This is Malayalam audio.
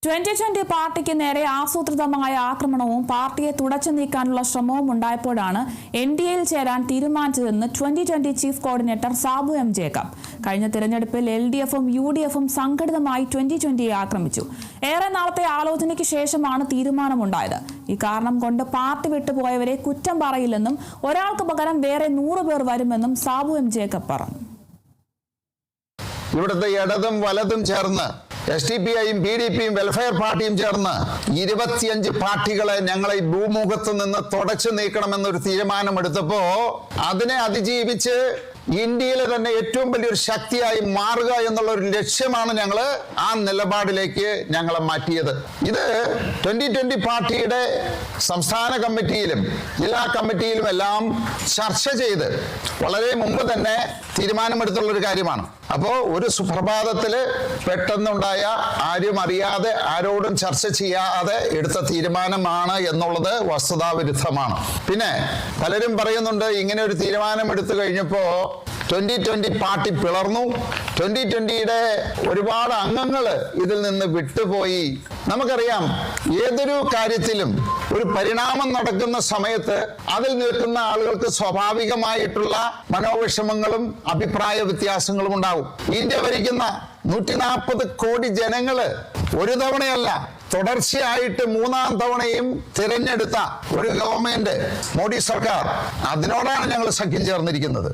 2020 പാർട്ടിക്ക് നേരെ ആസൂത്രിതമായ ആക്രമണവും പാർട്ടിയെ തുടച്ചു നീക്കാനുള്ള ശ്രമവും ഉണ്ടായപ്പോഴാണ് എൻഡിഎയിൽ ചേരാൻ തീരുമാനിച്ചതെന്ന് 2020 chief coordinator Sabu M Jacob. കഴിഞ്ഞ തിരഞ്ഞെടുപ്പിൽ എൽഡിഎഫും യുഡിഎഫും സംഘടിതമായി 2020യെ ആക്രമിച്ചു. ഏറെ നാളത്തെ ആലോചനയ്ക്ക് ശേഷമാണ് തീരുമാനമുണ്ടായത്. ഈ കാരണം കൊണ്ട് പാർട്ടി വിട്ടുപോയവരെ കുറ്റം പറയില്ലെന്നും ഒരാൾക്ക് പകരം വേറെ 100 പേർ വരുമെന്നും സാബു എം ജേക്കബ് പറഞ്ഞു. ഇവിടുത്തെ ഇടതും വലതും ചേർന്ന് SDPIയും PDPയും വെൽഫെയർ പാർട്ടിയും ചേർന്ന് 25 പാർട്ടികളെ ഞങ്ങളെ ഭൂമുഖത്ത് നിന്ന് തുടച്ചു നീക്കണമെന്നൊരു തീരുമാനമെടുത്തപ്പോ അതിനെ അതിജീവിച്ച് ഇന്ത്യയിലെ തന്നെ ഏറ്റവും വലിയൊരു ശക്തിയായി മാറുക എന്നുള്ള ഒരു ലക്ഷ്യമാണ് ഞങ്ങൾ ആ നിലപാടിലേക്ക് ഞങ്ങളെ മാറ്റിയത്. ഇത് 2020 പാർട്ടിയുടെ സംസ്ഥാന കമ്മിറ്റിയിലും ജില്ലാ കമ്മിറ്റിയിലും എല്ലാം ചർച്ച ചെയ്ത് വളരെ മുമ്പ് തന്നെ തീരുമാനമെടുത്തുള്ള ഒരു കാര്യമാണ്. അപ്പോൾ ഒരു സുപ്രഭാതത്തില് പെട്ടെന്നുണ്ടായ ആരും അറിയാതെ ആരോടും ചർച്ച ചെയ്യാതെ എടുത്ത തീരുമാനമാണ് എന്നുള്ളത് വസ്തുതാവിരുദ്ധമാണ്. പിന്നെ പലരും പറയുന്നുണ്ട് ഇങ്ങനെ ഒരു തീരുമാനം എടുത്തു കഴിഞ്ഞപ്പോ 2020 പാർട്ടി പിളർന്നു, 2020യുടെ ഒരുപാട് അംഗങ്ങൾ ഇതിൽ നിന്ന് വിട്ടുപോയി. നമുക്കറിയാം ഏതൊരു കാര്യത്തിലും ഒരു പരിണാമം നടക്കുന്ന സമയത്ത് അതിൽ നിൽക്കുന്ന ആളുകൾക്ക് സ്വാഭാവികമായിട്ടുള്ള മനോവിഷമങ്ങളും അഭിപ്രായ വ്യത്യാസങ്ങളും ഉണ്ടാവും. ഇന്ത്യ ഭരിക്കുന്ന 140 കോടി ജനങ്ങള് ഒരു തവണയല്ല തുടർച്ചയായിട്ട് 3-ാം തവണയും തിരഞ്ഞെടുത്ത ഒരു ഗവൺമെന്റ് മോഡി സർക്കാർ, അതിനോടാണ് ഞങ്ങൾ സഖ്യം ചേർന്നിരിക്കുന്നത്.